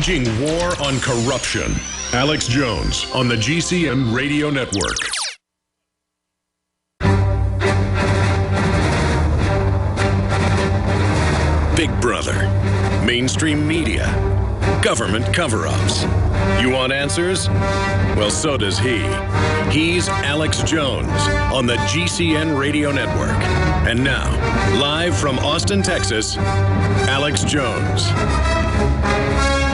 Waging war on corruption. Alex Jones on the GCN Radio Network. Big Brother, mainstream media, government cover-ups. You want answers? Well, so does he. He's Alex Jones on the GCN Radio Network. And now, live from Austin, Texas, Alex Jones.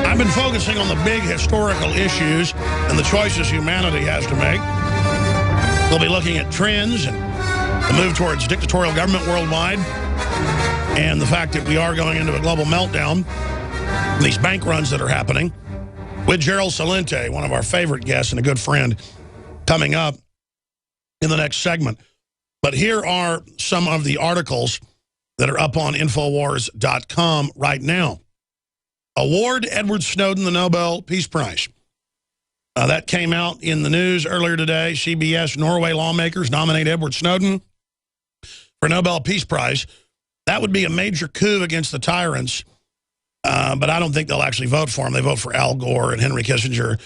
I've been focusing on the big historical issues and the choices humanity has to make. We'll be looking at trends and the move towards dictatorial government worldwide and the fact that we are going into a global meltdown, these bank runs that are happening, with Gerald Celente, one of our favorite guests and a good friend, coming up in the next segment. But here are some of the articles that are up on Infowars.com right now. Award Edward Snowden the Nobel Peace Prize. That came out in the news earlier today. CBS, Norway lawmakers nominate Edward Snowden for Nobel Peace Prize. That would be a major coup against the tyrants, but I don't think they'll actually vote for him. They vote for Al Gore and Henry Kissinger.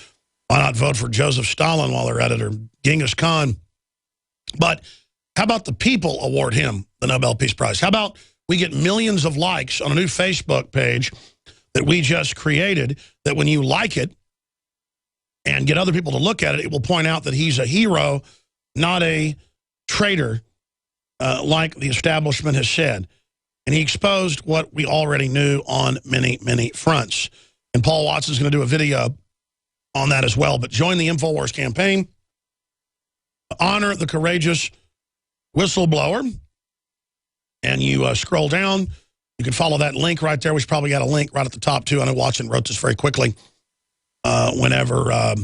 Why not vote for Joseph Stalin while they're at it, or Genghis Khan? But how about the people award him the Nobel Peace Prize? How about we get millions of likes on a new Facebook page that we just created, that when you like it and get other people to look at it, it will point out that he's a hero, not a traitor, like the establishment has said. And he exposed what we already knew on many, many fronts. And Paul Watson's going to do a video on that as well. But join the InfoWars campaign. Honor the courageous whistleblower. And you scroll down. You can follow that link right there. We've probably got a link right at the top, too. I know Watson wrote this very quickly. Whenever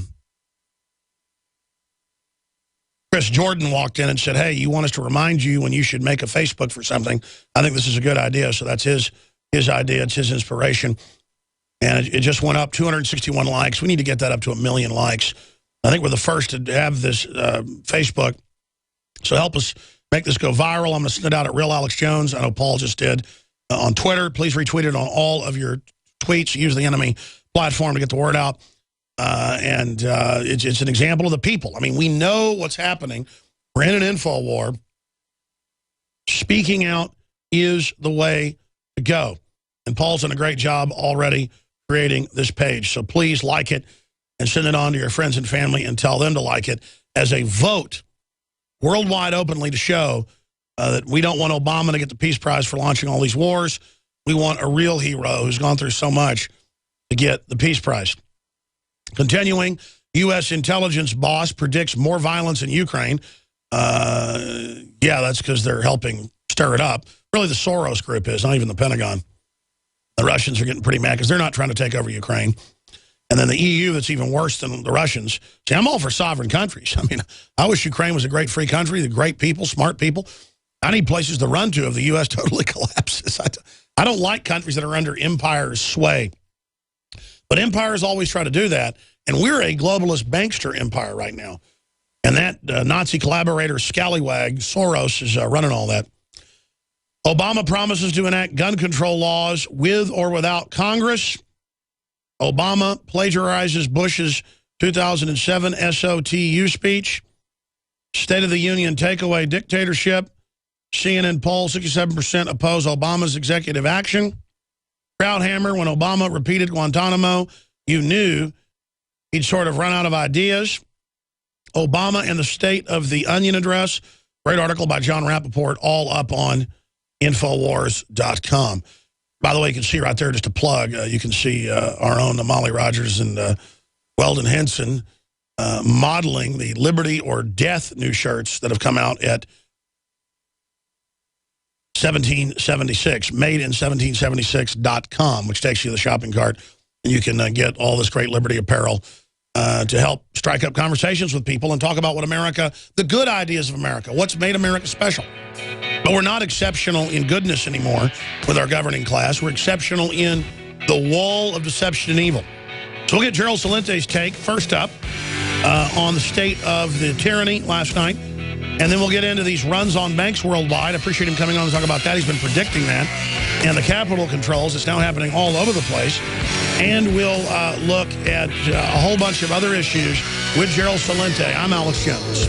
Chris Jordan walked in and said, hey, you want us to remind you when you should make a Facebook for something. I think this is a good idea. So that's his idea. It's his inspiration. And it just went up 261 likes. We need to get that up to 1 million likes. I think we're the first to have this Facebook. So help us make this go viral. I'm going to send it out at Real Alex Jones. I know Paul just did on Twitter. Please retweet it on all of your tweets. Use the enemy platform to get the word out. It's an example of the people. I mean, we know what's happening. We're in an info war. Speaking out is the way to go. And Paul's done a great job already creating this page. So please like it and send it on to your friends and family and tell them to like it as a vote worldwide openly to show that we don't want Obama to get the Peace Prize for launching all these wars. We want a real hero who's gone through so much to get the Peace Prize. Continuing, U.S. intelligence boss predicts more violence in Ukraine. Yeah, that's because they're helping stir it up. Really, the Soros group is, not even the Pentagon. The Russians are getting pretty mad because they're not trying to take over Ukraine. And then the EU, that's even worse than the Russians. See, I'm all for sovereign countries. I mean, I wish Ukraine was a great free country, the great people, smart people. I need places to run to if the U.S. totally collapses. I don't like countries that are under empire's sway. But empires always try to do that. And we're a globalist bankster empire right now. And that Nazi collaborator scallywag, Soros, is running all that. Obama promises to enact gun control laws with or without Congress. Obama plagiarizes Bush's 2007 SOTU speech. State of the Union takeaway dictatorship. CNN poll, 67% oppose Obama's executive action. Crowdhammer, when Obama repeated Guantanamo, you knew he'd sort of run out of ideas. Obama and the State of the Onion address. Great article by John Rappaport, all up on Infowars.com. By the way, you can see right there, just a plug, you can see our own Molly Rogers and Weldon Henson modeling the Liberty or Death new shirts that have come out at 1776, madein1776.com, which takes you to the shopping cart. And you can get all this great Liberty apparel to help strike up conversations with people and talk about what America, the good ideas of America, what's made America special. But we're not exceptional in goodness anymore with our governing class. We're exceptional in the wall of deception and evil. So we'll get Gerald Celente's take first up on the state of the tyranny last night And then we'll get into these runs on banks worldwide. I appreciate him coming on to talk about that. He's been predicting that. And the capital controls. It's now happening all over the place. And we'll look at a whole bunch of other issues with Gerald Celente. I'm Alex Jones.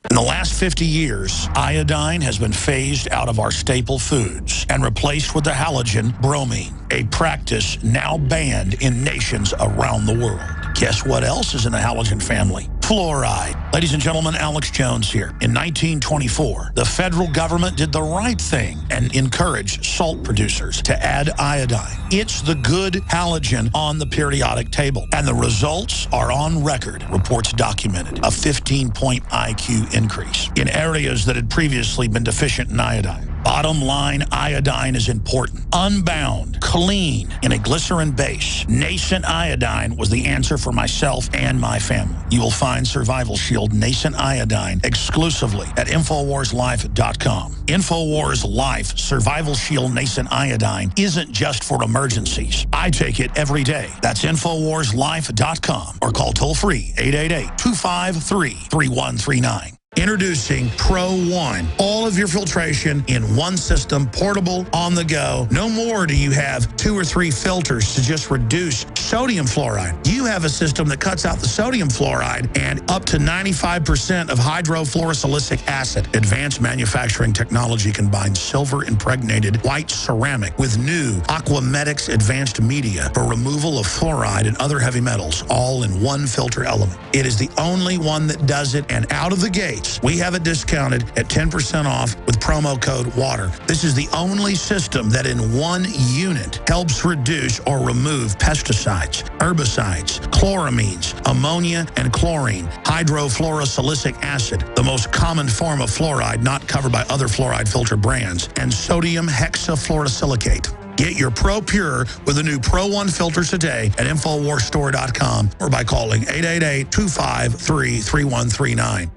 In the last 50 years, iodine has been phased out of our staple foods and replaced with the halogen bromine, a practice now banned in nations around the world. Guess what else is in the halogen family? Fluoride. Ladies and gentlemen, Alex Jones here. In 1924, the federal government did the right thing and encouraged salt producers to add iodine. It's the good halogen on the periodic table, and the results are on record. Reports documented a 15-point IQ increase in areas that had previously been deficient in iodine. Bottom line, iodine is important. Unbound, clean, in a glycerin base. Nascent iodine was the answer for myself and my family. You will find Survival Shield Nascent Iodine exclusively at InfoWarsLife.com. InfoWars Life Survival Shield Nascent Iodine isn't just for emergencies. I take it every day. That's InfoWarsLife.com or call toll-free 888-253-3139. Introducing Pro One. All of your filtration in one system, portable, on the go. No more do you have 2 or 3 filters to just reduce sodium fluoride. You have a system that cuts out the sodium fluoride and up to 95% of hydrofluorosilicic acid. Advanced manufacturing technology combines silver-impregnated white ceramic with new Aquamedics advanced media for removal of fluoride and other heavy metals, all in one filter element. It is the only one that does it, and out of the gate, we have it discounted at 10% off with promo code WATER. This is the only system that in one unit helps reduce or remove pesticides, herbicides, chloramines, ammonia, and chlorine, hydrofluorosilicic acid, the most common form of fluoride not covered by other fluoride filter brands, and sodium hexafluorosilicate. Get your Pro Pure with the new Pro One filters today at InfoWarsStore.com or by calling 888-253-3139.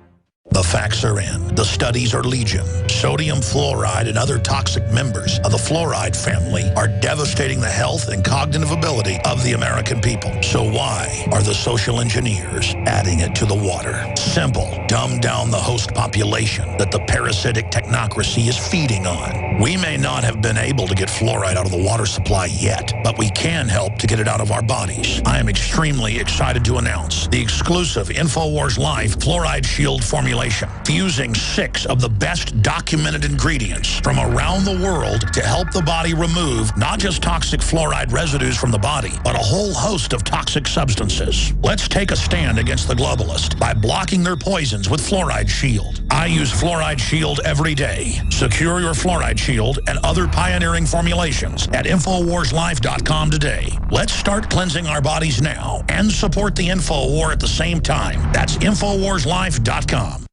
The facts are in. The studies are legion. Sodium fluoride and other toxic members of the fluoride family are devastating the health and cognitive ability of the American people. So why are the social engineers adding it to the water? Simple. Dumb down the host population that the parasitic technocracy is feeding on. We may not have been able to get fluoride out of the water supply yet, but we can help to get it out of our bodies. I am extremely excited to announce the exclusive InfoWars Life Fluoride Shield formulation, fusing 6 of the best documented ingredients from around the world to help the body remove not just toxic fluoride residues from the body, but a whole host of toxic substances. Let's take a stand against the globalists by blocking their poisons with Fluoride Shield. I use Fluoride Shield every day. Secure your Fluoride Shield and other pioneering formulations at InfoWarsLife.com today. Let's start cleansing our bodies now and support the Info War at the same time. That's InfoWarsLife.com.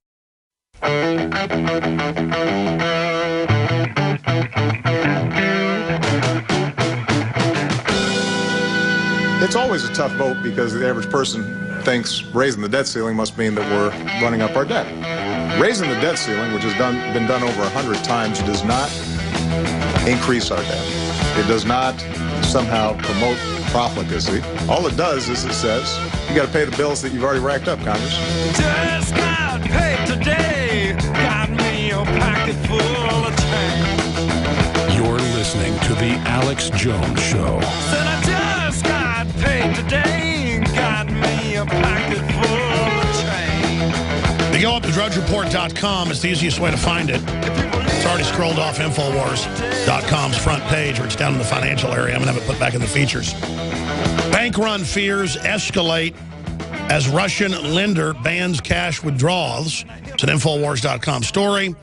It's always a tough vote because the average person thinks raising the debt ceiling must mean that we're running up our debt. Raising the debt ceiling, which has been done over 100 times, does not increase our debt. It does not somehow promote profligacy. All it does is it says you got to pay the bills that you've already racked up, Congress. Just got paid today. Got me a pocket full of change. You're listening to The Alex Jones Show. Said I just got paid today. Got me a pocket full of change. If you go up to DrudgeReport.com, it's the easiest way to find it. It's already scrolled off InfoWars.com's front page, or it's down in the financial area. I'm going to have it put back in the features. Bank run fears escalate as Russian lender bans cash withdrawals. It's an InfoWars.com story.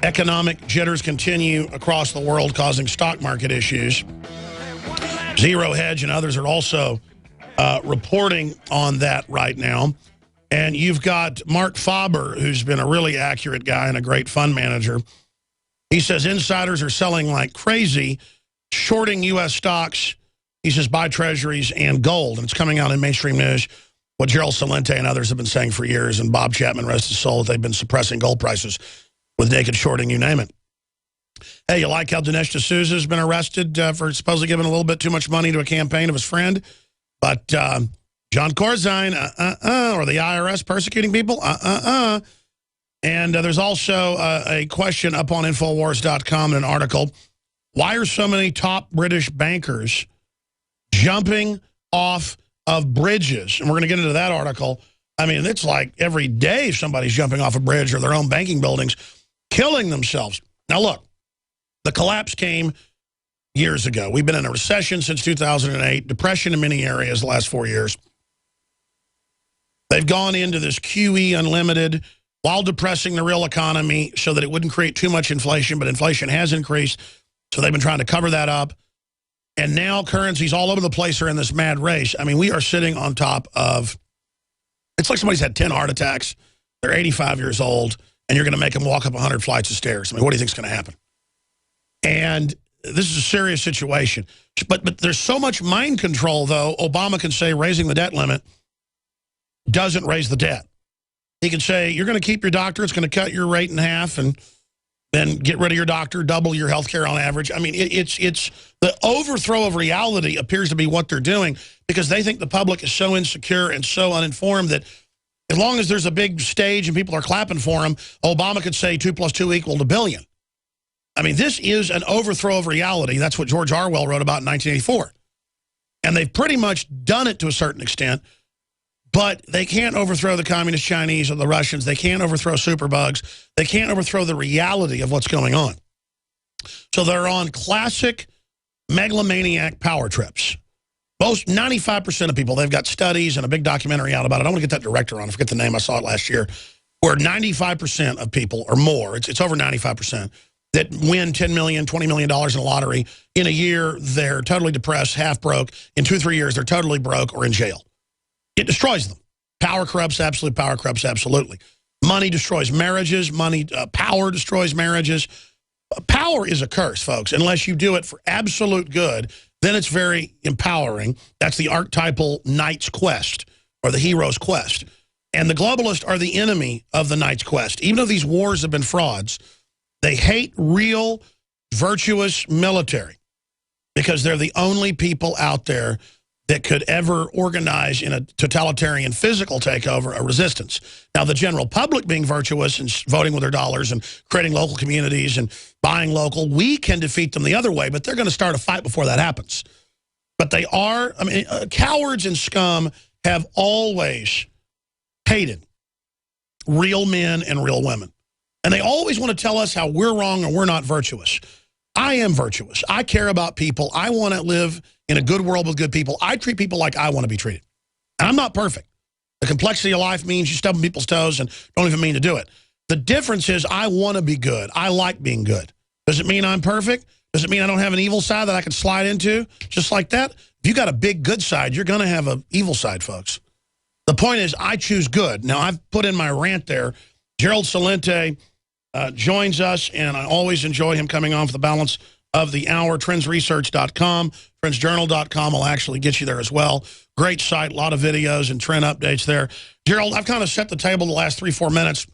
Economic jitters continue across the world, causing stock market issues. Zero Hedge and others are also reporting on that right now. And you've got Mark Faber, who's been a really accurate guy and a great fund manager. He says insiders are selling like crazy, shorting U.S. stocks. He says buy treasuries and gold. And it's coming out in mainstream news, what Gerald Celente and others have been saying for years, and Bob Chapman, rest his soul, that they've been suppressing gold prices with naked shorting, you name it. Hey, you like how Dinesh D'Souza has been arrested for supposedly giving a little bit too much money to a campaign of his friend? But John Corzine, or the IRS persecuting people, And there's also a question up on Infowars.com in an article. Why are so many top British bankers jumping off of bridges? And we're going to get into that article. I mean, it's like every day somebody's jumping off a bridge or their own banking buildings, killing themselves. Now, look, the collapse came years ago. We've been in a recession since 2008, depression in many areas the last 4 years. They've gone into this QE unlimited while depressing the real economy so that it wouldn't create too much inflation, but inflation has increased, so they've been trying to cover that up. And now currencies all over the place are in this mad race. I mean, we are sitting on top of, it's like somebody's had 10 heart attacks, they're 85 years old, and you're going to make them walk up 100 flights of stairs. I mean, what do you think is going to happen? And this is a serious situation. But there's so much mind control, though. Obama can say raising the debt limit doesn't raise the debt. He can say, you're going to keep your doctor, it's going to cut your rate in half, and then get rid of your doctor, double your health care on average. I mean, it's the overthrow of reality appears to be what they're doing, because they think the public is so insecure and so uninformed that as long as there's a big stage and people are clapping for him, Obama could say 2 + 2 = $1 billion. I mean, this is an overthrow of reality. That's what George Orwell wrote about in 1984. And they've pretty much done it to a certain extent, but they can't overthrow the communist Chinese or the Russians. They can't overthrow superbugs. They can't overthrow the reality of what's going on. So they're on classic megalomaniac power trips. Most 95% of people, they've got studies and a big documentary out about it. I want to get that director on. I forget the name. I saw it last year. Where 95% of people or more, it's over 95%, that win $10 million, $20 million in a lottery. In a year, they're totally depressed, half broke. In 2-3 years, they're totally broke or in jail. It destroys them. Power corrupts, absolutely. Power corrupts, absolutely. Money destroys marriages. Power destroys marriages. Power is a curse, folks. Unless you do it for absolute good, then it's very empowering. That's the archetypal knight's quest, or the hero's quest. And the globalists are the enemy of the knight's quest. Even though these wars have been frauds, they hate real, virtuous military because they're the only people out there that could ever organize in a totalitarian physical takeover a resistance. Now, the general public being virtuous and voting with their dollars and creating local communities and buying local, we can defeat them the other way, but they're going to start a fight before that happens. But they are, I mean, cowards and scum have always hated real men and real women. And they always want to tell us how we're wrong and we're not virtuous. I am virtuous. I care about people. I want to live in a good world with good people. I treat people like I want to be treated. And I'm not perfect. The complexity of life means you stub on people's toes and don't even mean to do it. The difference is I want to be good. I like being good. Does it mean I'm perfect? Does it mean I don't have an evil side that I can slide into? Just like that? If you got a big good side, you're going to have an evil side, folks. The point is I choose good. Now, I've put in my rant there. Gerald Celente joins us, and I always enjoy him coming on for the balance of the hour. Trendsresearch.com, trendsjournal.com will actually get you there as well. Great site, a lot of videos and trend updates there. Gerald, I've kind of set the table the last 3-4 minutes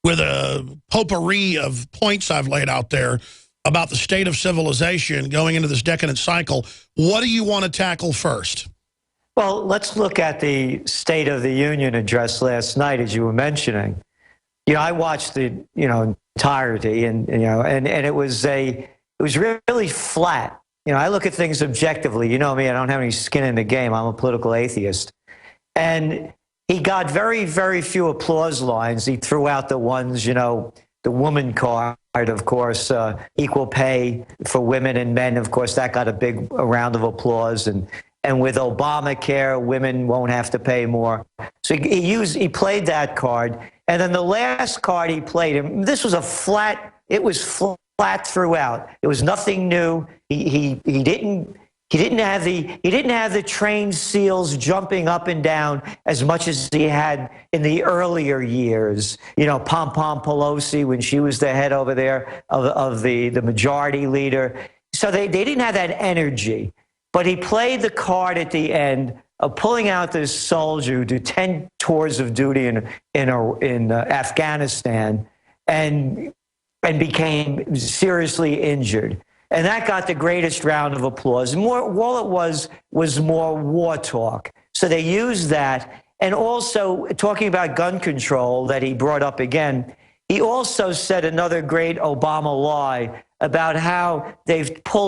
with a potpourri of points I've laid out there about the state of civilization going into this decadent cycle. What do you want to tackle first? Well, let's look at the State of the Union address last night, as you were mentioning. You know, I watched the, entirety, and it was really flat. You know, I look at things objectively. You know me, I don't have any skin in the game. I'm a political atheist. And he got very, very few applause lines. He threw out the ones, the woman card, of course, equal pay for women and men. Of course, that got a round of applause. And with Obamacare, women won't have to pay more. So he played that card. And then the last card he played, and this was it was flat throughout. It was nothing new. He didn't have the trained seals jumping up and down as much as he had in the earlier years. Pom-Pom Pelosi, when she was the head over there of the majority leader. So they didn't have that energy. But he played the card at the end of pulling out this soldier who did 10 tours of duty in Afghanistan and became seriously injured. And that got the greatest round of applause. All it was more war talk. So they used that. And also, talking about gun control that he brought up again, he also said another great Obama lie about how they've pulled